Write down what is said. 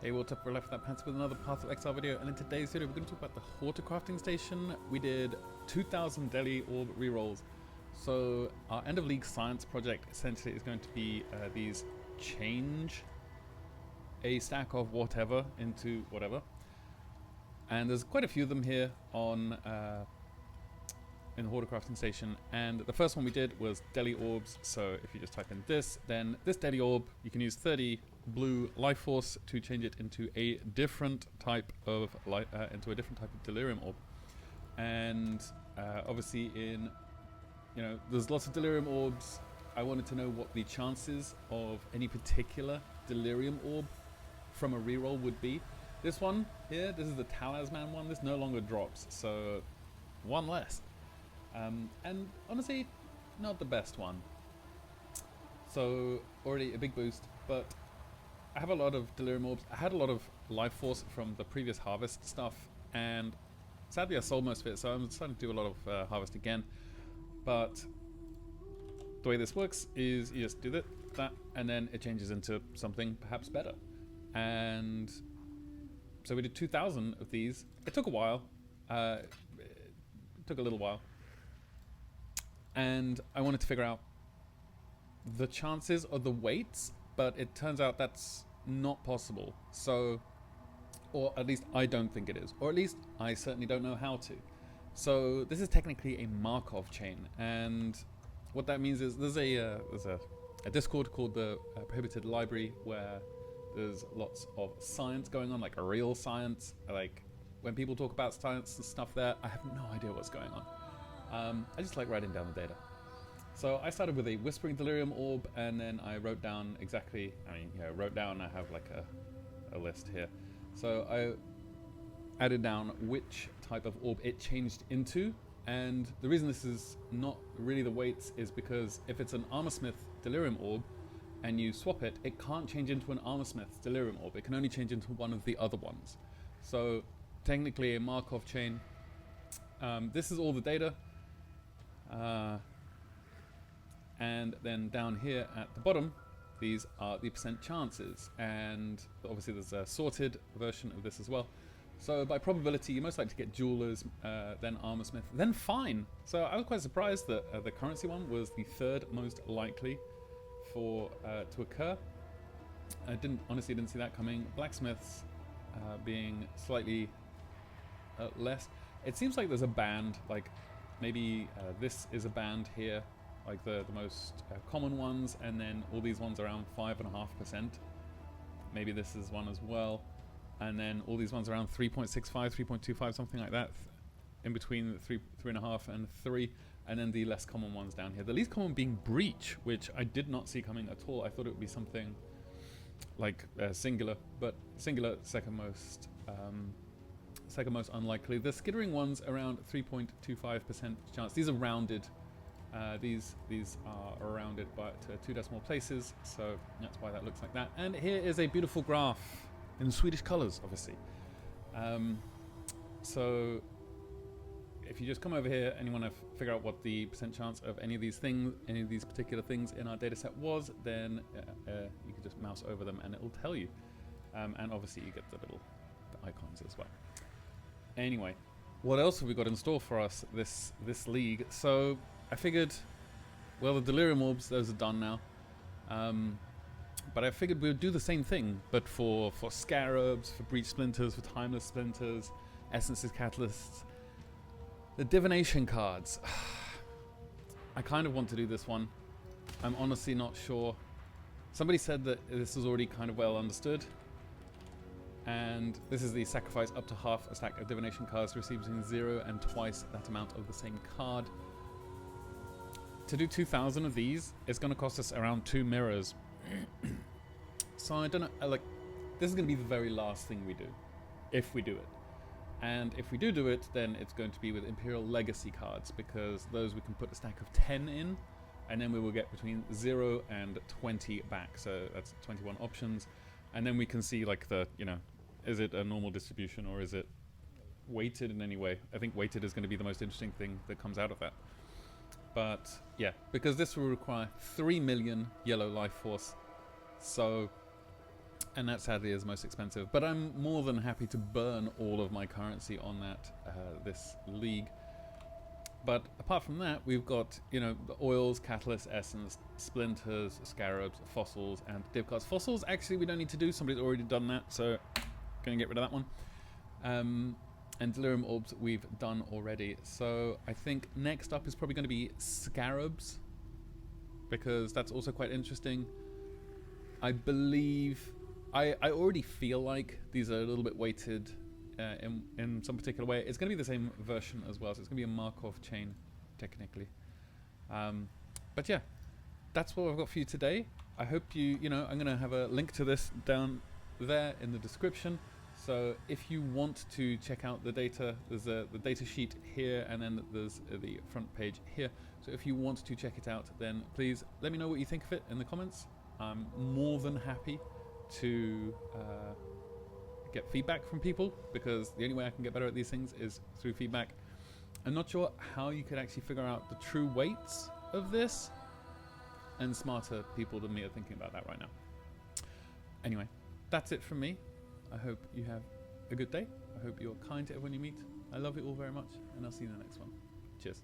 Hey, what's up? We're Life Without Pants with another Path of Exile video, and in today's video we're going to talk about the Horticrafting Station. We did 2,000 Delirium Orb Rerolls. So our end of league science project essentially is going to be these change a stack of whatever into whatever. And there's quite a few of them here on in the Horticrafting Station, and the first one we did was Delirium Orbs. So if you just type in this, then this Delirium Orb, you can use 30 blue life force to change it into a different type of Delirium Orb. And obviously there's lots of Delirium Orbs. I wanted to know what the chances of any particular Delirium Orb from a reroll would be. This one here, this is the Talisman one, this no longer drops, so one less. And honestly, not the best one. So already a big boost, but I have a lot of Delirium Orbs. I had a lot of life force from the previous harvest stuff, and sadly I sold most of it, so I'm starting to do a lot of harvest again. But the way this works is you just do that, and then it changes into something perhaps better. And so we did 2,000 of these. It took a while. It took a little while. And I wanted to figure out the chances of the weights, but it turns out that's not possible. So, or at least I don't think it is, or at least I certainly don't know how to. So this is technically a Markov chain, and what that means is there's a Discord called the Prohibited Library where there's lots of science going on, like a real science. Like when people talk about science and stuff there, I have no idea what's going on. I just like writing down the data. So I started with a Whispering Delirium Orb, and then I wrote down exactly, I have like a list here. So I added down which type of orb it changed into, and the reason this is not really the weights is because if it's an Armorsmith Delirium Orb and you swap it, it can't change into an Armorsmith Delirium Orb. It can only change into one of the other ones. So technically a Markov chain. This is all the data. And then down here at the bottom, these are the percent chances, and obviously there's a sorted version of this as well. So by probability, you most likely to get Jewelers, then Armorsmith, then Fine. So I was quite surprised that the currency one was the third most likely for to occur. I honestly didn't see that coming. Blacksmiths being slightly less. It seems like there's a band, like maybe this is a band here, like the most common ones, and then all these ones around 5.5%. Maybe this is one as well, and then all these ones around 3.65, 3.25, something like that, in between 3.5 and 3, and then the less common ones down here. The least common being Breach, which I did not see coming at all. I thought it would be something like Singular, but Singular second most unlikely. The skittering ones around 3.25% chance. These are rounded. These are rounded by to 2 decimal places, so that's why that looks like that. And here is a beautiful graph in Swedish colors, obviously. So if you just come over here and you want to figure out what the percent chance of any of these particular things in our data set was, then you can just mouse over them and it will tell you. And obviously you get the icons as well. Anyway, what else have we got in store for us this league? So I figured, well, the Delirium Orbs, those are done now. But I figured we would do the same thing, but for Scarabs, for Breach Splinters, for Timeless Splinters, Essences, Catalysts. The Divination cards. I kind of want to do this one. I'm honestly not sure. Somebody said that this was already kind of well understood. And this is the sacrifice up to half a stack of divination cards, receiving 0 and twice that amount of the same card. To do 2,000 of these, it's going to cost us around 2 mirrors. So I don't know, like, this is going to be the very last thing we do, if we do it. And if we do it, then it's going to be with Imperial Legacy cards, because those we can put a stack of 10 in, and then we will get between 0 and 20 back. So that's 21 options. And then we can see, like, is it a normal distribution or is it weighted in any way? I think weighted is going to be the most interesting thing that comes out of that. But yeah, because this will require 3 million yellow life force. So and that sadly is most expensive. But I'm more than happy to burn all of my currency on that this league. But apart from that, we've got, you know, the oils, catalyst, essence, splinters, scarabs, fossils, and div cards. Fossils, actually, we don't need to do. Somebody's already done that, so gonna get rid of that one. And Delirium Orbs we've done already. So I think next up is probably going to be scarabs, because that's also quite interesting. I believe I already feel like these are a little bit weighted in some particular way. It's going to be the same version as well, so it's going to be a Markov chain technically. But yeah, that's what I've got for you today. I hope you know, I'm going to have a link to this down there in the description. So if you want to check out the data, there's the data sheet here, and then there's the front page here. So if you want to check it out, then please let me know what you think of it in the comments. I'm more than happy to get feedback from people, because the only way I can get better at these things is through feedback. I'm not sure how you could actually figure out the true weights of this, and smarter people than me are thinking about that right now. Anyway, that's it from me. I hope you have a good day. I hope you're kind to everyone you meet. I love you all very much, and I'll see you in the next one. Cheers.